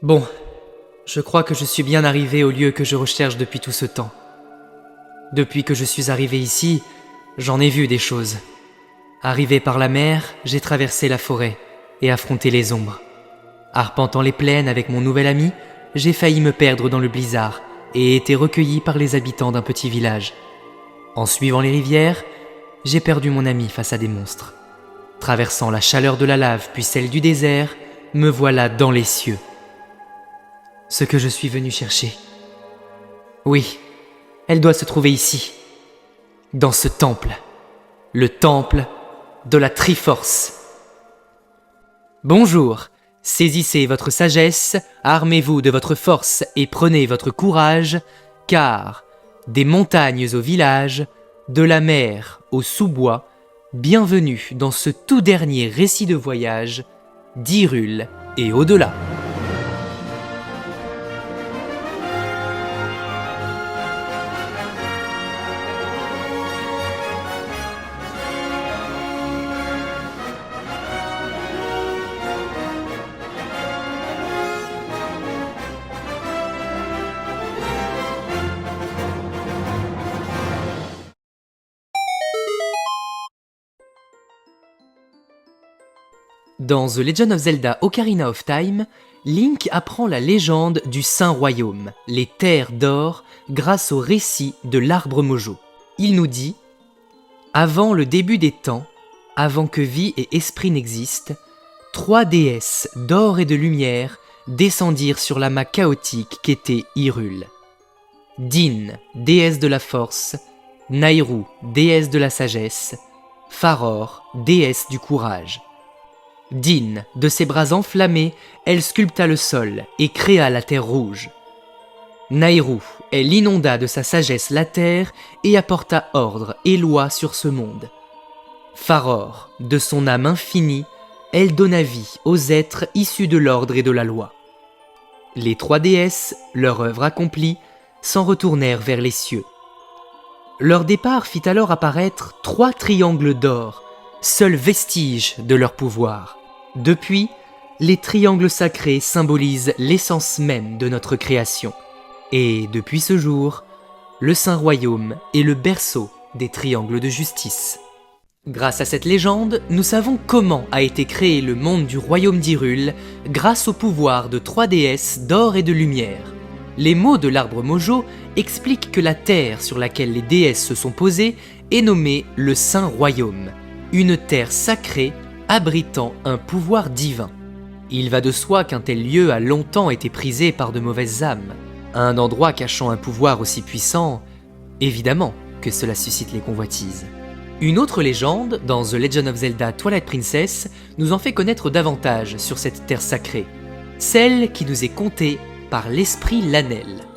Bon, je crois que je suis bien arrivé au lieu que je recherche depuis tout ce temps. Depuis que je suis arrivé ici, j'en ai vu des choses. Arrivé par la mer, j'ai traversé la forêt et affronté les ombres. Arpentant les plaines avec mon nouvel ami, j'ai failli me perdre dans le blizzard et été recueilli par les habitants d'un petit village. En suivant les rivières, j'ai perdu mon ami face à des monstres. Traversant la chaleur de la lave puis celle du désert, me voilà dans les cieux. Ce que je suis venu chercher. Oui, elle doit se trouver ici, dans ce temple. Le temple de la Triforce. Bonjour, saisissez votre sagesse, armez-vous de votre force et prenez votre courage, car des montagnes au village, de la mer au sous-bois, bienvenue dans ce tout dernier récit de voyage d'Hyrule et au-delà. Dans The Legend of Zelda Ocarina of Time, Link apprend la légende du Saint Royaume, les terres d'or, grâce au récit de l'arbre Mojo. Il nous dit « Avant le début des temps, avant que vie et esprit n'existent, 3 déesses d'or et de lumière descendirent sur l'amas chaotique qu'était Hyrule. Din, déesse de la force, Nayru, déesse de la sagesse, Faror, déesse du courage. Din, de ses bras enflammés, elle sculpta le sol et créa la terre rouge. Nayru, elle inonda de sa sagesse la terre et apporta ordre et loi sur ce monde. Faror, de son âme infinie, elle donna vie aux êtres issus de l'ordre et de la loi. Les 3 déesses, leur œuvre accomplie, s'en retournèrent vers les cieux. Leur départ fit alors apparaître 3 triangles d'or, seul vestige de leur pouvoir. Depuis, les triangles sacrés symbolisent l'essence même de notre création. Et depuis ce jour, le Saint Royaume est le berceau des triangles de justice. Grâce à cette légende, nous savons comment a été créé le monde du royaume d'Hyrule grâce au pouvoir de 3 déesses d'or et de lumière. Les mots de l'arbre Mojo expliquent que la terre sur laquelle les déesses se sont posées est nommée le Saint Royaume, une terre sacrée abritant un pouvoir divin. Il va de soi qu'un tel lieu a longtemps été prisé par de mauvaises âmes. Un endroit cachant un pouvoir aussi puissant, évidemment que cela suscite les convoitises. Une autre légende, dans The Legend of Zelda Twilight Princess, nous en fait connaître davantage sur cette terre sacrée, celle qui nous est contée par l'esprit Lanel.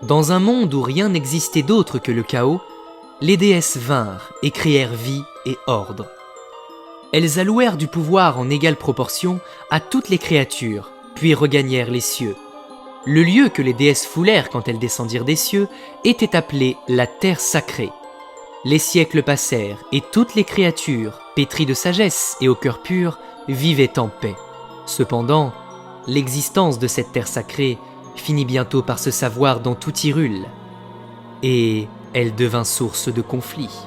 Dans un monde où rien n'existait d'autre que le chaos, les déesses vinrent et créèrent vie et ordre. Elles allouèrent du pouvoir en égale proportion à toutes les créatures, puis regagnèrent les cieux. Le lieu que les déesses foulèrent quand elles descendirent des cieux était appelé la Terre Sacrée. Les siècles passèrent et toutes les créatures, pétries de sagesse et au cœur pur, vivaient en paix. Cependant, l'existence de cette Terre Sacrée finit bientôt par se savoir dans tout Hyrule, et elle devint source de conflits.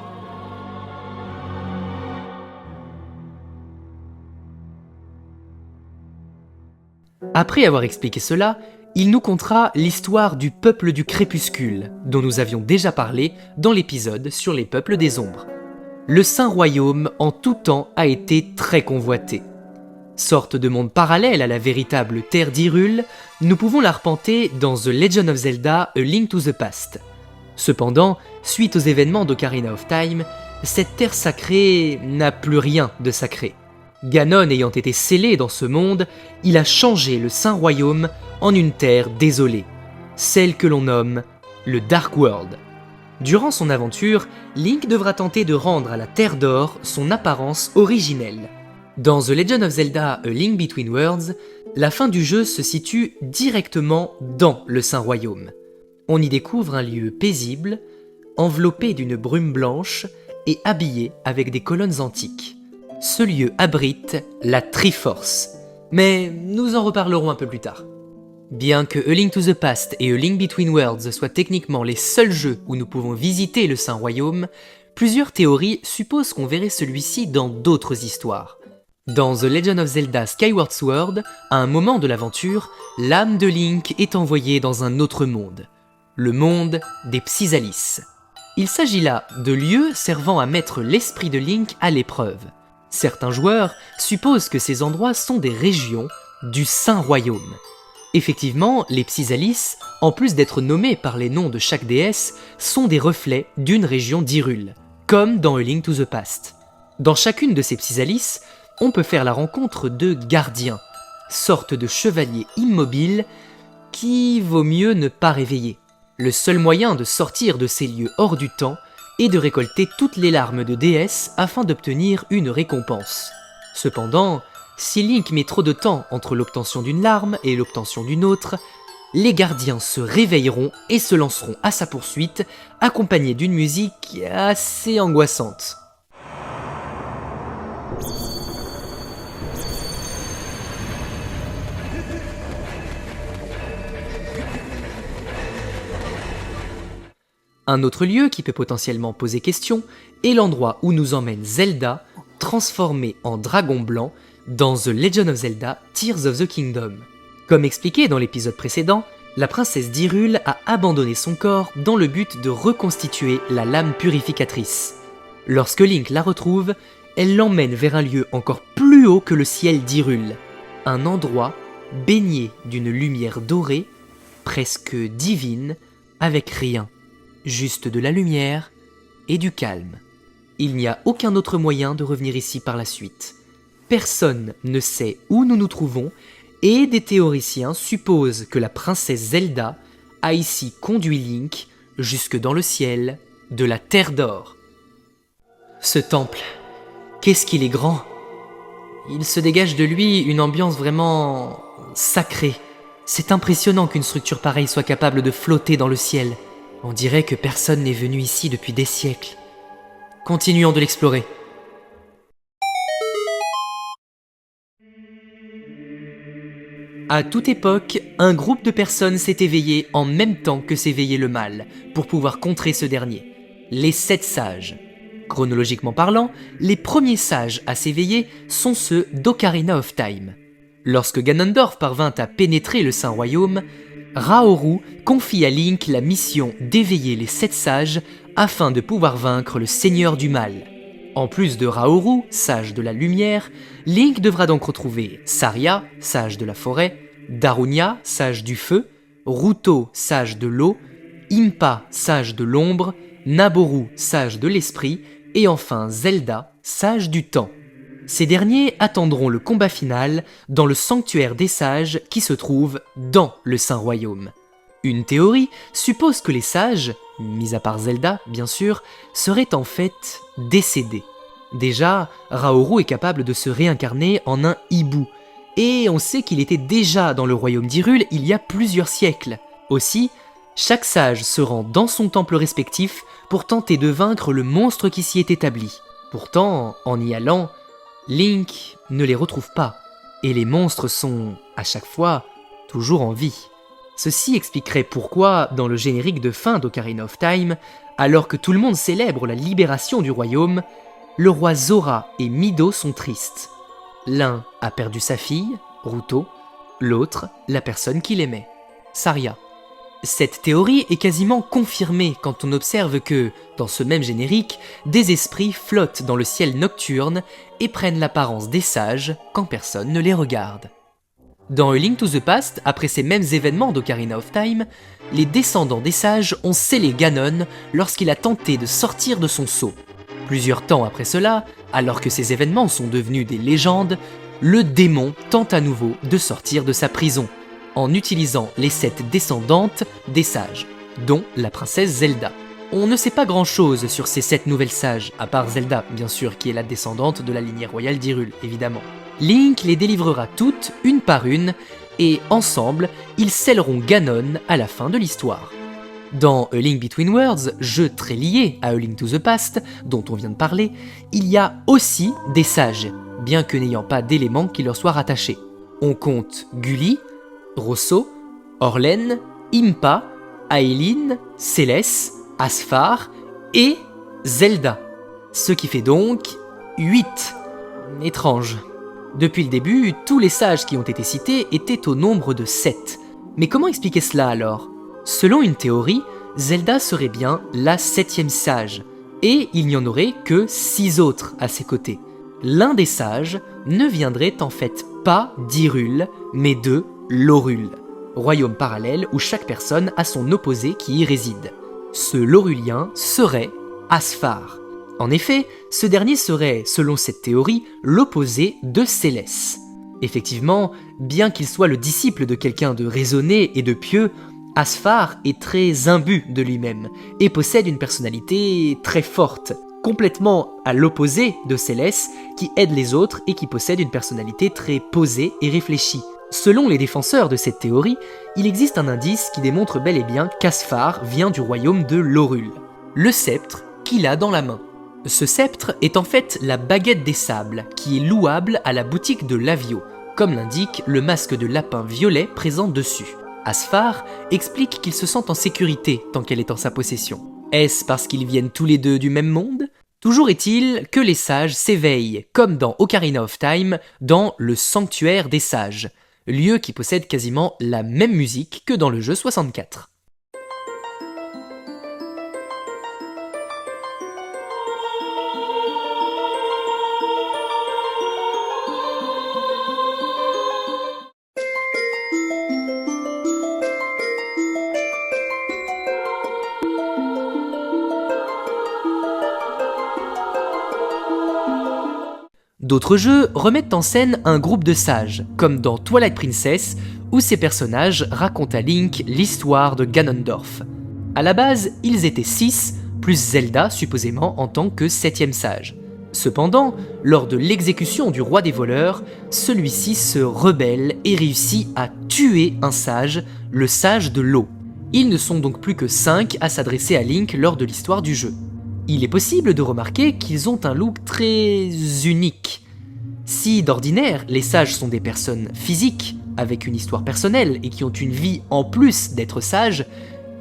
Après avoir expliqué cela, il nous contera l'histoire du peuple du crépuscule, dont nous avions déjà parlé dans l'épisode sur les peuples des ombres. Le Saint Royaume en tout temps a été très convoité. Sorte de monde parallèle à la véritable terre d'Hyrule, nous pouvons l'arpenter dans The Legend of Zelda A Link to the Past. Cependant, suite aux événements d'Ocarina of Time, cette terre sacrée n'a plus rien de sacré. Ganon ayant été scellé dans ce monde, il a changé le Saint Royaume en une terre désolée, celle que l'on nomme le Dark World. Durant son aventure, Link devra tenter de rendre à la Terre d'Or son apparence originelle. Dans The Legend of Zelda A Link Between Worlds, la fin du jeu se situe directement dans le Saint Royaume. On y découvre un lieu paisible, enveloppé d'une brume blanche et habillé avec des colonnes antiques. Ce lieu abrite la Triforce, mais nous en reparlerons un peu plus tard. Bien que A Link to the Past et A Link Between Worlds soient techniquement les seuls jeux où nous pouvons visiter le Saint Royaume, plusieurs théories supposent qu'on verrait celui-ci dans d'autres histoires. Dans The Legend of Zelda Skyward Sword, à un moment de l'aventure, l'âme de Link est envoyée dans un autre monde, le monde des Psisalis. Il s'agit là de lieux servant à mettre l'esprit de Link à l'épreuve. Certains joueurs supposent que ces endroits sont des régions du Saint Royaume. Effectivement, les Psisalis, en plus d'être nommés par les noms de chaque déesse, sont des reflets d'une région d'Hyrule, comme dans A Link to the Past. Dans chacune de ces Psisalis, on peut faire la rencontre de gardiens, sortes de chevaliers immobiles qui vaut mieux ne pas réveiller. Le seul moyen de sortir de ces lieux hors du temps est de récolter toutes les larmes de déesses afin d'obtenir une récompense. Cependant, si Link met trop de temps entre l'obtention d'une larme et l'obtention d'une autre, les gardiens se réveilleront et se lanceront à sa poursuite, accompagnés d'une musique assez angoissante. Un autre lieu qui peut potentiellement poser question est l'endroit où nous emmène Zelda, transformée en dragon blanc, dans The Legend of Zelda Tears of the Kingdom. Comme expliqué dans l'épisode précédent, la princesse d'Hyrule a abandonné son corps dans le but de reconstituer la lame purificatrice. Lorsque Link la retrouve, elle l'emmène vers un lieu encore plus haut que le ciel d'Hyrule, un endroit baigné d'une lumière dorée, presque divine, avec rien. Juste de la lumière et du calme. Il n'y a aucun autre moyen de revenir ici par la suite. Personne ne sait où nous nous trouvons et des théoriciens supposent que la princesse Zelda a ici conduit Link jusque dans le ciel de la Terre d'Or. Ce temple, qu'est-ce qu'il est grand! Il se dégage de lui une ambiance vraiment sacrée. C'est impressionnant qu'une structure pareille soit capable de flotter dans le ciel. On dirait que personne n'est venu ici depuis des siècles. Continuons de l'explorer. À toute époque, un groupe de personnes s'est éveillé en même temps que s'éveillait le mal, pour pouvoir contrer ce dernier. Les 7 sages. Chronologiquement parlant, les premiers sages à s'éveiller sont ceux d'Ocarina of Time. Lorsque Ganondorf parvint à pénétrer le Saint Royaume, Raoru confie à Link la mission d'éveiller les 7 sages afin de pouvoir vaincre le Seigneur du Mal. En plus de Raoru, sage de la lumière, Link devra donc retrouver Saria, sage de la forêt, Darunia, sage du feu, Ruto, sage de l'eau, Impa, sage de l'ombre, Naboru, sage de l'esprit, et enfin Zelda, sage du temps. Ces derniers attendront le combat final dans le sanctuaire des sages qui se trouve dans le Saint Royaume. Une théorie suppose que les sages, mis à part Zelda bien sûr, seraient en fait décédés. Déjà, Raoru est capable de se réincarner en un hibou, et on sait qu'il était déjà dans le royaume d'Hyrule il y a plusieurs siècles. Aussi, chaque sage se rend dans son temple respectif pour tenter de vaincre le monstre qui s'y est établi. Pourtant, en y allant, Link ne les retrouve pas, et les monstres sont, à chaque fois, toujours en vie. Ceci expliquerait pourquoi, dans le générique de fin d'Ocarina of Time, alors que tout le monde célèbre la libération du royaume, le roi Zora et Mido sont tristes. L'un a perdu sa fille, Ruto, l'autre, la personne qu'il aimait, Saria. Cette théorie est quasiment confirmée quand on observe que, dans ce même générique, des esprits flottent dans le ciel nocturne et prennent l'apparence des sages quand personne ne les regarde. Dans A Link to the Past, après ces mêmes événements d'Ocarina of Time, les descendants des sages ont scellé Ganon lorsqu'il a tenté de sortir de son sceau. Plusieurs temps après cela, alors que ces événements sont devenus des légendes, le démon tente à nouveau de sortir de sa prison, en utilisant les 7 descendantes des sages, dont la princesse Zelda. On ne sait pas grand chose sur ces 7 nouvelles sages, à part Zelda, bien sûr, qui est la descendante de la lignée royale d'Hyrule, évidemment. Link les délivrera toutes, une par une, et ensemble, ils scelleront Ganon à la fin de l'histoire. Dans A Link Between Worlds, jeu très lié à A Link to the Past, dont on vient de parler, il y a aussi des sages, bien que n'ayant pas d'éléments qui leur soient rattachés. On compte Gully, Rosso, Orlenne, Impa, Aeline, Célès, Asphar et Zelda. Ce qui fait donc 8. Étrange. Depuis le début, tous les sages qui ont été cités étaient au nombre de 7. Mais comment expliquer cela alors ? Selon une théorie, Zelda serait bien la 7e sage, et il n'y en aurait que 6 autres à ses côtés. L'un des sages ne viendrait en fait pas d'Hyrule, mais de Lorule, royaume parallèle où chaque personne a son opposé qui y réside. Ce Lorulien serait Asphar. En effet, ce dernier serait, selon cette théorie, l'opposé de Célès. Effectivement, bien qu'il soit le disciple de quelqu'un de raisonné et de pieux, Asphar est très imbu de lui-même et possède une personnalité très forte, complètement à l'opposé de Célès qui aide les autres et qui possède une personnalité très posée et réfléchie. Selon les défenseurs de cette théorie, il existe un indice qui démontre bel et bien qu'Asphar vient du royaume de Lorule, le sceptre qu'il a dans la main. Ce sceptre est en fait la baguette des sables qui est louable à la boutique de Lavio, comme l'indique le masque de lapin violet présent dessus. Asphar explique qu'il se sent en sécurité tant qu'elle est en sa possession. Est-ce parce qu'ils viennent tous les deux du même monde ? Toujours est-il que les sages s'éveillent, comme dans Ocarina of Time, dans le sanctuaire des sages, lieu qui possède quasiment la même musique que dans le jeu 64. D'autres jeux remettent en scène un groupe de sages, comme dans Twilight Princess, où ces personnages racontent à Link l'histoire de Ganondorf. À la base, ils étaient 6, plus Zelda supposément en tant que 7e sage. Cependant, lors de l'exécution du roi des voleurs, celui-ci se rebelle et réussit à tuer un sage, le sage de l'eau. Ils ne sont donc plus que 5 à s'adresser à Link lors de l'histoire du jeu. Il est possible de remarquer qu'ils ont un look très unique. Si d'ordinaire, les sages sont des personnes physiques, avec une histoire personnelle et qui ont une vie en plus d'être sages,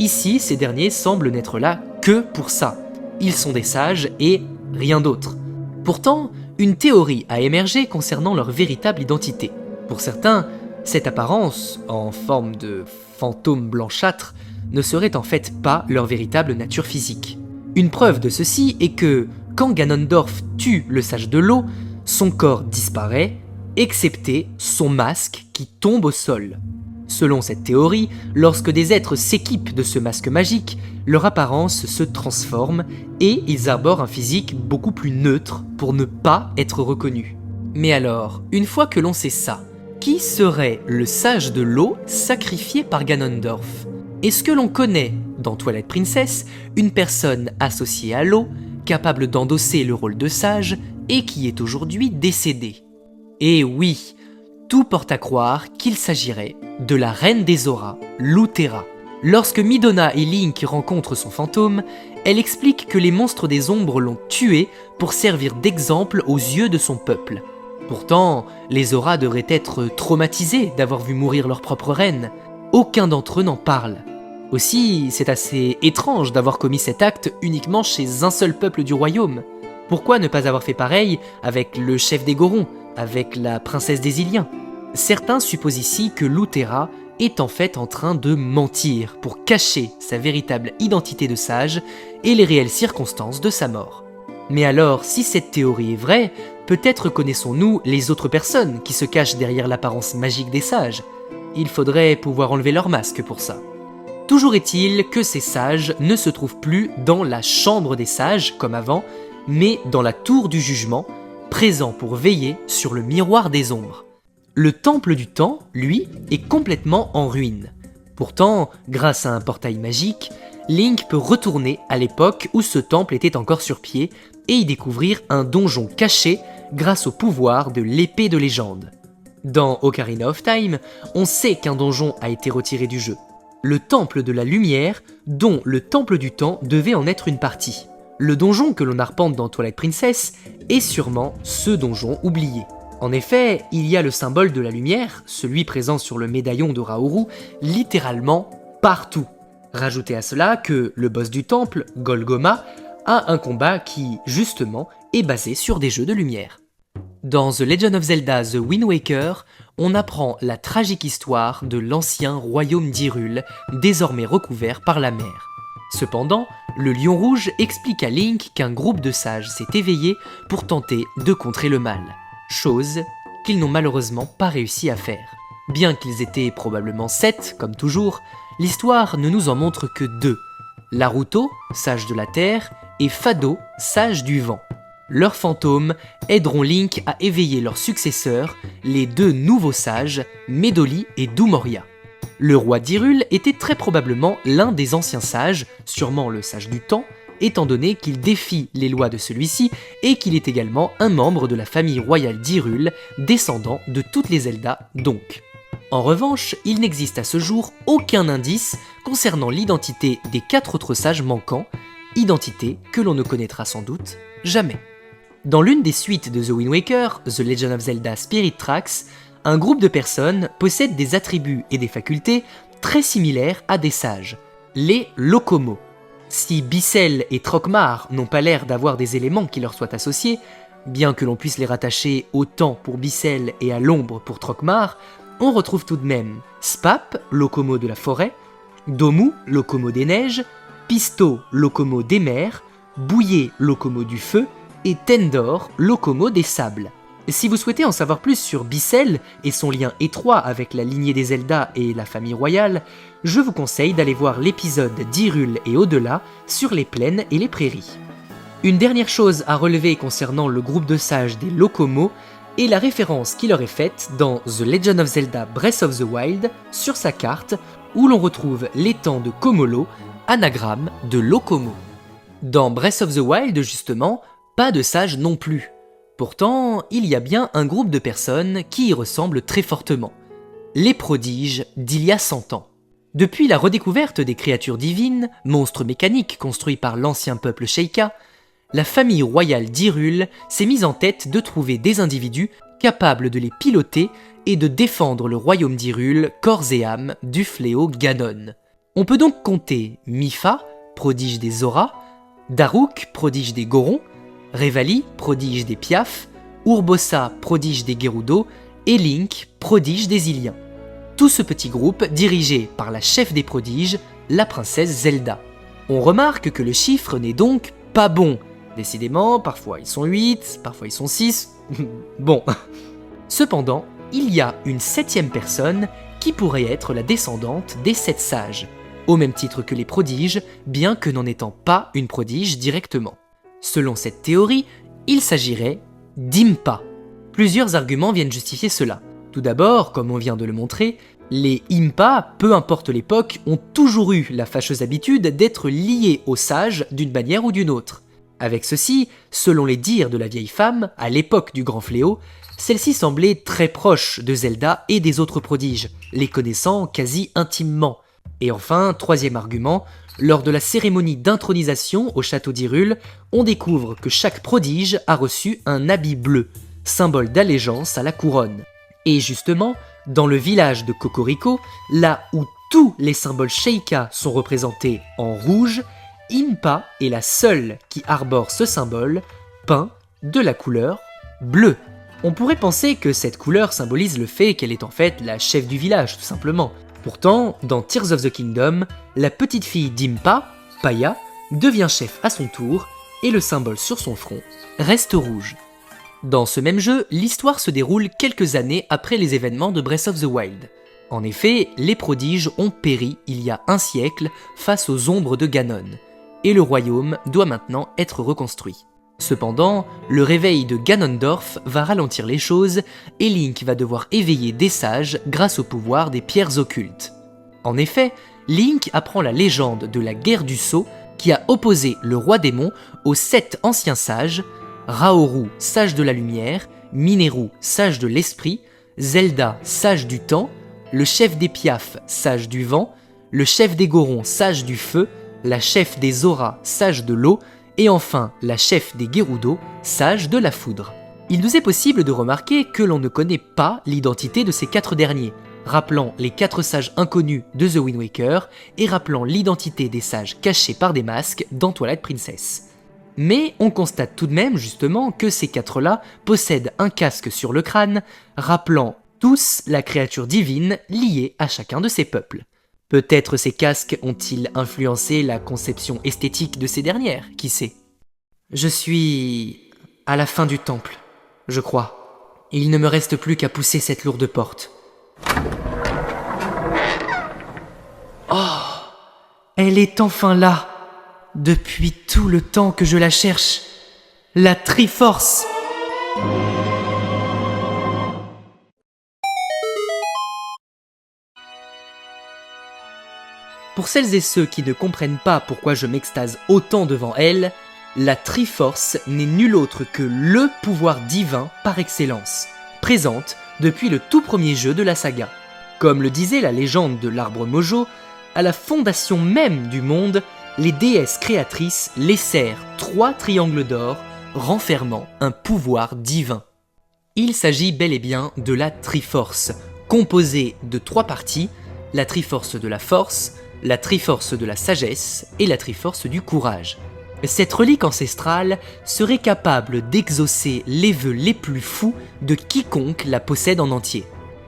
ici ces derniers semblent n'être là que pour ça. Ils sont des sages et rien d'autre. Pourtant, une théorie a émergé concernant leur véritable identité. Pour certains, cette apparence, en forme de fantôme blanchâtre, ne serait en fait pas leur véritable nature physique. Une preuve de ceci est que, quand Ganondorf tue le sage de l'eau, son corps disparaît, excepté son masque qui tombe au sol. Selon cette théorie, lorsque des êtres s'équipent de ce masque magique, leur apparence se transforme et ils arborent un physique beaucoup plus neutre pour ne pas être reconnus. Mais alors, une fois que l'on sait ça, qui serait le sage de l'eau sacrifié par Ganondorf ? Est-ce que l'on connaît, dans Twilight Princess, une personne associée à l'eau, capable d'endosser le rôle de sage, et qui est aujourd'hui décédée ? Et oui, tout porte à croire qu'il s'agirait de la reine des auras, Lutera. Lorsque Midona et Link rencontrent son fantôme, elle explique que les monstres des ombres l'ont tuée pour servir d'exemple aux yeux de son peuple. Pourtant, les auras devraient être traumatisés d'avoir vu mourir leur propre reine. Aucun d'entre eux n'en parle. Aussi, c'est assez étrange d'avoir commis cet acte uniquement chez un seul peuple du royaume. Pourquoi ne pas avoir fait pareil avec le chef des Gorons, avec la princesse des Iliens ? Certains supposent ici que Lutera est en fait en train de mentir pour cacher sa véritable identité de sage et les réelles circonstances de sa mort. Mais alors, si cette théorie est vraie, peut-être connaissons-nous les autres personnes qui se cachent derrière l'apparence magique des sages. Il faudrait pouvoir enlever leur masque pour ça. Toujours est-il que ces sages ne se trouvent plus dans la chambre des sages, comme avant, mais dans la tour du jugement, présent pour veiller sur le miroir des ombres. Le temple du temps, lui, est complètement en ruine. Pourtant, grâce à un portail magique, Link peut retourner à l'époque où ce temple était encore sur pied et y découvrir un donjon caché grâce au pouvoir de l'épée de légende. Dans Ocarina of Time, on sait qu'un donjon a été retiré du jeu. Le temple de la lumière, dont le temple du temps devait en être une partie. Le donjon que l'on arpente dans Twilight Princess est sûrement ce donjon oublié. En effet, il y a le symbole de la lumière, celui présent sur le médaillon de Raoru, littéralement partout. Rajoutez à cela que le boss du temple, Golgoma, a un combat qui, justement, est basé sur des jeux de lumière. Dans The Legend of Zelda The Wind Waker, on apprend la tragique histoire de l'ancien royaume d'Hyrule, désormais recouvert par la mer. Cependant, le Lion Rouge explique à Link qu'un groupe de sages s'est éveillé pour tenter de contrer le mal, chose qu'ils n'ont malheureusement pas réussi à faire. Bien qu'ils étaient probablement 7, comme toujours, l'histoire ne nous en montre que 2, Laruto, sage de la terre, et Fado, sage du vent. Leurs fantômes aideront Link à éveiller leurs successeurs, les 2 nouveaux sages, Medoli et Dumoria. Le roi d'Hyrule était très probablement l'un des anciens sages, sûrement le sage du temps, étant donné qu'il défie les lois de celui-ci et qu'il est également un membre de la famille royale d'Hyrule, descendant de toutes les Zelda donc. En revanche, il n'existe à ce jour aucun indice concernant l'identité des 4 autres sages manquants, identité que l'on ne connaîtra sans doute jamais. Dans l'une des suites de The Wind Waker, The Legend of Zelda Spirit Tracks, un groupe de personnes possède des attributs et des facultés très similaires à des sages, les Lokomo. Si Bissell et Trokmar n'ont pas l'air d'avoir des éléments qui leur soient associés, bien que l'on puisse les rattacher au temps pour Bissell et à l'ombre pour Trokmar, on retrouve tout de même Spap, Lokomo de la forêt, Domu, Lokomo des neiges, Pisto, Lokomo des mers, Bouillé, Lokomo du feu, et Tendor, Lokomo des sables. Si vous souhaitez en savoir plus sur Bissell et son lien étroit avec la lignée des Zelda et la famille royale, je vous conseille d'aller voir l'épisode d'Hyrule et au-delà sur les plaines et les prairies. Une dernière chose à relever concernant le groupe de sages des Lokomo est la référence qui leur est faite dans The Legend of Zelda Breath of the Wild sur sa carte où l'on retrouve l'étang de Komolo, anagramme de Lokomo. Dans Breath of the Wild justement, pas de sages non plus. Pourtant, il y a bien un groupe de personnes qui y ressemblent très fortement. Les prodiges d'il y a 100 ans. Depuis la redécouverte des créatures divines, monstres mécaniques construits par l'ancien peuple Sheikah, la famille royale d'Hyrule s'est mise en tête de trouver des individus capables de les piloter et de défendre le royaume d'Hyrule corps et âme du fléau Ganon. On peut donc compter Mipha, prodige des Zora, Daruk, prodige des Gorons, Revali, prodige des Piaf, Urbosa, prodige des Gerudo, et Link, prodige des Iliens. Tout ce petit groupe dirigé par la chef des prodiges, la princesse Zelda. On remarque que le chiffre n'est donc pas bon. Décidément, parfois ils sont 8, parfois ils sont 6, bon. Cependant, il y a une 7e personne qui pourrait être la descendante des 7 sages, au même titre que les prodiges, bien que n'en étant pas une prodige directement. Selon cette théorie, il s'agirait d'Impa. Plusieurs arguments viennent justifier cela. Tout d'abord, comme on vient de le montrer, les Impa, peu importe l'époque, ont toujours eu la fâcheuse habitude d'être liés aux sages d'une manière ou d'une autre. Avec ceci, selon les dires de la vieille femme, à l'époque du Grand Fléau, celle-ci semblait très proche de Zelda et des autres prodiges, les connaissant quasi intimement. Et enfin, 3e argument, lors de la cérémonie d'intronisation au château d'Hyrule, on découvre que chaque prodige a reçu un habit bleu, symbole d'allégeance à la couronne. Et justement, dans le village de Cocorico, là où tous les symboles Sheikah sont représentés en rouge, Impa est la seule qui arbore ce symbole, peint de la couleur bleue. On pourrait penser que cette couleur symbolise le fait qu'elle est en fait la chef du village, tout simplement. Pourtant, dans Tears of the Kingdom, la petite fille d'Impa, Paya, devient chef à son tour, et le symbole sur son front reste rouge. Dans ce même jeu, l'histoire se déroule quelques années après les événements de Breath of the Wild. En effet, les prodiges ont péri il y a un siècle face aux ombres de Ganon, et le royaume doit maintenant être reconstruit. Cependant, le réveil de Ganondorf va ralentir les choses et Link va devoir éveiller des sages grâce au pouvoir des pierres occultes. En effet, Link apprend la légende de la guerre du sceau qui a opposé le roi démon aux 7 anciens sages, Raoru, sage de la lumière, Mineru, sage de l'esprit, Zelda, sage du temps, le chef des Piaf, sage du vent, le chef des Gorons, sage du feu, la chef des Zora, sage de l'eau, et enfin la chef des Gerudo, sage de la foudre. Il nous est possible de remarquer que l'on ne connaît pas l'identité de ces 4 derniers, rappelant les 4 sages inconnus de The Wind Waker et rappelant l'identité des sages cachés par des masques dans Twilight Princess. Mais on constate tout de même justement que ces 4-là possèdent un casque sur le crâne, rappelant tous la créature divine liée à chacun de ces peuples. Peut-être ces casques ont-ils influencé la conception esthétique de ces dernières, qui sait ? Je suis à la fin du temple, je crois. Il ne me reste plus qu'à pousser cette lourde porte. Oh, elle est enfin là, depuis tout le temps que je la cherche. La Triforce. Pour celles et ceux qui ne comprennent pas pourquoi je m'extase autant devant elle, la Triforce n'est nul autre que le pouvoir divin par excellence, présente depuis le tout premier jeu de la saga. Comme le disait la légende de l'arbre Mojo, à la fondation même du monde, les déesses créatrices laissèrent 3 triangles d'or renfermant un pouvoir divin. Il s'agit bel et bien de la Triforce, composée de 3 parties, la Triforce de la Force, la Triforce de la Sagesse et la Triforce du Courage. Cette relique ancestrale serait capable d'exaucer les vœux les plus fous de quiconque la possède en entier.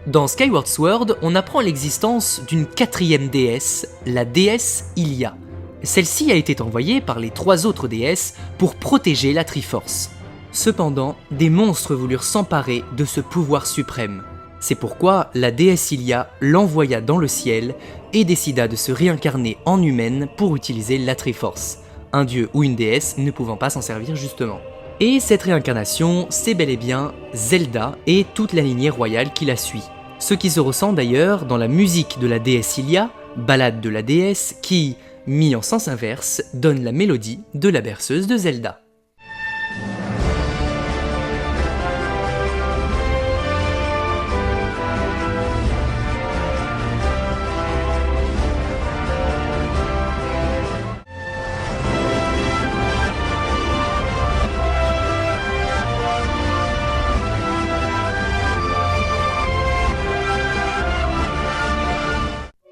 Dans Skyward Sword, on apprend l'existence d'une 4e déesse, la déesse Hylia. Celle-ci a été envoyée par les 3 autres déesses pour protéger la Triforce. Cependant, des monstres voulurent s'emparer de ce pouvoir suprême. C'est pourquoi la déesse Hylia l'envoya dans le ciel et décida de se réincarner en humaine pour utiliser la Triforce, un dieu ou une déesse ne pouvant pas s'en servir justement. Et cette réincarnation, c'est bel et bien Zelda et toute la lignée royale qui la suit. Ce qui se ressent d'ailleurs dans la musique de la déesse Hylia, ballade de la déesse, qui, mis en sens inverse, donne la mélodie de la berceuse de Zelda.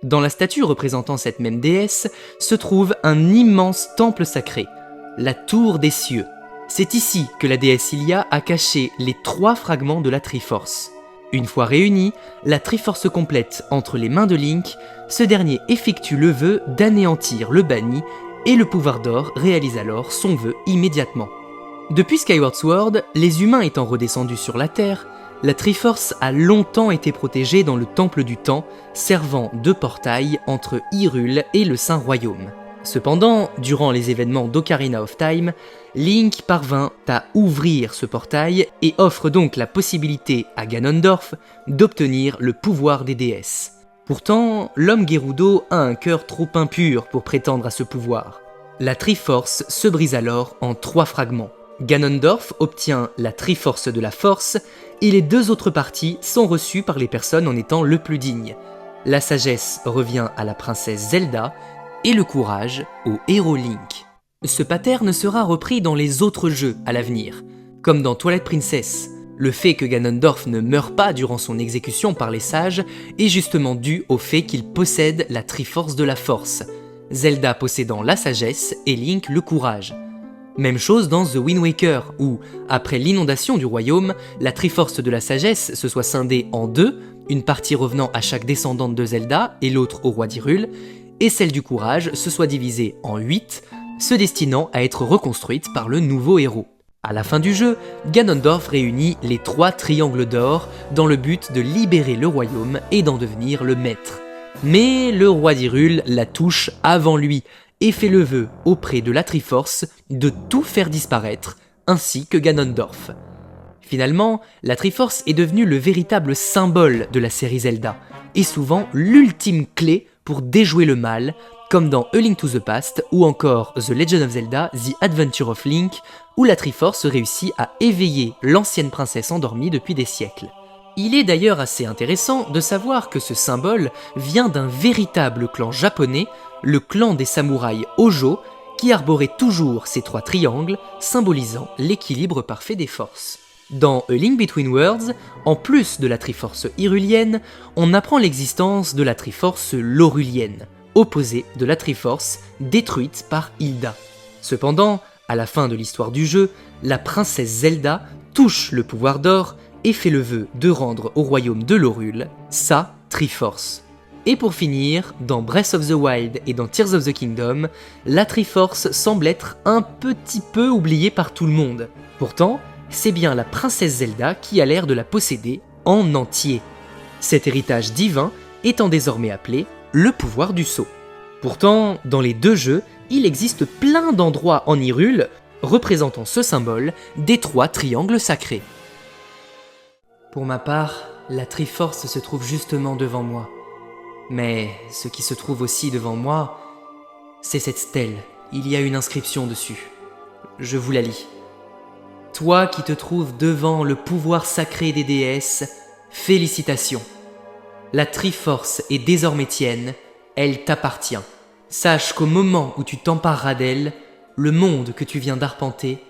Dans la statue représentant cette même déesse se trouve un immense temple sacré, la Tour des Cieux. C'est ici que la déesse Hylia a caché les 3 fragments de la Triforce. Une fois réunie, la Triforce complète entre les mains de Link, ce dernier effectue le vœu d'anéantir le banni et le pouvoir d'or réalise alors son vœu immédiatement. Depuis Skyward Sword, les humains étant redescendus sur la Terre, la Triforce a longtemps été protégée dans le Temple du Temps, servant de portail entre Hyrule et le Saint Royaume. Cependant, durant les événements d'Ocarina of Time, Link parvint à ouvrir ce portail et offre donc la possibilité à Ganondorf d'obtenir le pouvoir des déesses. Pourtant, l'homme Gerudo a un cœur trop impur pour prétendre à ce pouvoir. La Triforce se brise alors en 3 fragments. Ganondorf obtient la Triforce de la Force et les 2 autres parties sont reçues par les personnes en étant le plus dignes. La sagesse revient à la princesse Zelda et le courage au héros Link. Ce pattern sera repris dans les autres jeux à l'avenir, comme dans Twilight Princess. Le fait que Ganondorf ne meure pas durant son exécution par les sages est justement dû au fait qu'il possède la Triforce de la Force, Zelda possédant la sagesse et Link le courage. Même chose dans The Wind Waker, où, après l'inondation du royaume, la Triforce de la Sagesse se soit scindée en 2, une partie revenant à chaque descendante de Zelda et l'autre au roi d'Hyrule, et celle du courage se soit divisée en 8, se destinant à être reconstruite par le nouveau héros. À la fin du jeu, Ganondorf réunit les 3 triangles d'or dans le but de libérer le royaume et d'en devenir le maître. Mais le roi d'Hyrule la touche avant lui, et fait le vœu auprès de la Triforce de tout faire disparaître, ainsi que Ganondorf. Finalement, la Triforce est devenue le véritable symbole de la série Zelda, et souvent l'ultime clé pour déjouer le mal, comme dans A Link to the Past ou encore The Legend of Zelda The Adventure of Link, où la Triforce réussit à éveiller l'ancienne princesse endormie depuis des siècles. Il est d'ailleurs assez intéressant de savoir que ce symbole vient d'un véritable clan japonais, le clan des samouraïs Hojo, qui arborait toujours ces 3 triangles, symbolisant l'équilibre parfait des forces. Dans A Link Between Worlds, en plus de la Triforce Hyrulienne, on apprend l'existence de la Triforce Laurulienne, opposée de la Triforce détruite par Hilda. Cependant, à la fin de l'histoire du jeu, la princesse Zelda touche le pouvoir d'or et fait le vœu de rendre au royaume de Lorule sa Triforce. Et pour finir, dans Breath of the Wild et dans Tears of the Kingdom, la Triforce semble être un petit peu oubliée par tout le monde. Pourtant, c'est bien la princesse Zelda qui a l'air de la posséder en entier. Cet héritage divin étant désormais appelé le pouvoir du sceau. Pourtant, dans les deux jeux, il existe plein d'endroits en Hyrule représentant ce symbole des 3 triangles sacrés. Pour ma part, la Triforce se trouve justement devant moi. Mais ce qui se trouve aussi devant moi, c'est cette stèle. Il y a une inscription dessus. Je vous la lis. Toi qui te trouves devant le pouvoir sacré des déesses, félicitations. La Triforce est désormais tienne, elle t'appartient. Sache qu'au moment où tu t'empareras d'elle, le monde que tu viens d'arpenter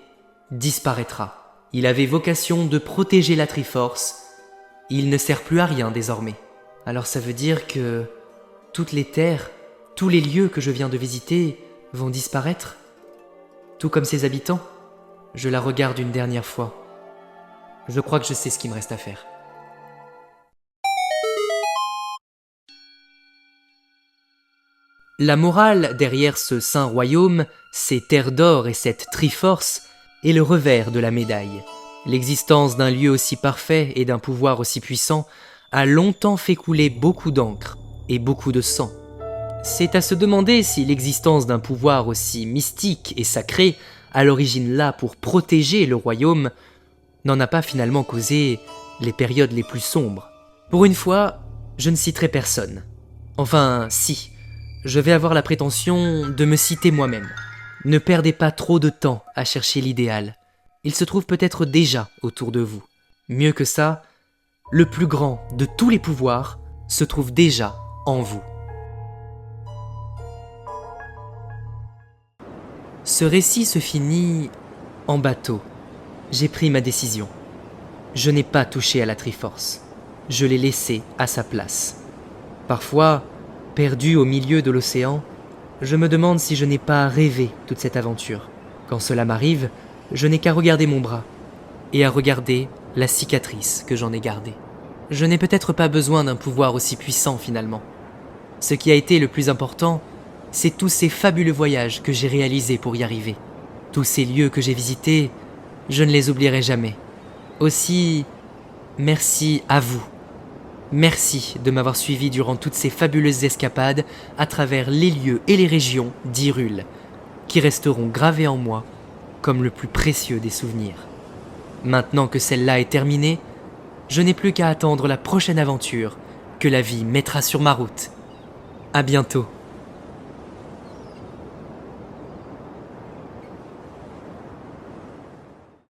disparaîtra. Il avait vocation de protéger la Triforce, il ne sert plus à rien désormais. Alors ça veut dire que toutes les terres, tous les lieux que je viens de visiter vont disparaître, tout comme ses habitants. Je la regarde une dernière fois. Je crois que je sais ce qu'il me reste à faire. La morale derrière ce saint royaume, ces terres d'or et cette Triforce, est le revers de la médaille. L'existence d'un lieu aussi parfait et d'un pouvoir aussi puissant a longtemps fait couler beaucoup d'encre et beaucoup de sang. C'est à se demander si l'existence d'un pouvoir aussi mystique et sacré, à l'origine là pour protéger le royaume, n'en a pas finalement causé les périodes les plus sombres. Pour une fois, je ne citerai personne. Enfin, si, je vais avoir la prétention de me citer moi-même. Ne perdez pas trop de temps à chercher l'idéal. Il se trouve peut-être déjà autour de vous. Mieux que ça, le plus grand de tous les pouvoirs se trouve déjà en vous. Ce récit se finit en bateau. J'ai pris ma décision. Je n'ai pas touché à la Triforce. Je l'ai laissée à sa place. Parfois, perdu au milieu de l'océan, je me demande si je n'ai pas rêvé toute cette aventure. Quand cela m'arrive, je n'ai qu'à regarder mon bras et à regarder la cicatrice que j'en ai gardée. Je n'ai peut-être pas besoin d'un pouvoir aussi puissant finalement. Ce qui a été le plus important, c'est tous ces fabuleux voyages que j'ai réalisés pour y arriver. Tous ces lieux que j'ai visités, je ne les oublierai jamais. Aussi, merci à vous. Merci de m'avoir suivi durant toutes ces fabuleuses escapades à travers les lieux et les régions d'Hyrule, qui resteront gravés en moi comme le plus précieux des souvenirs. Maintenant que celle-là est terminée, je n'ai plus qu'à attendre la prochaine aventure que la vie mettra sur ma route. À bientôt.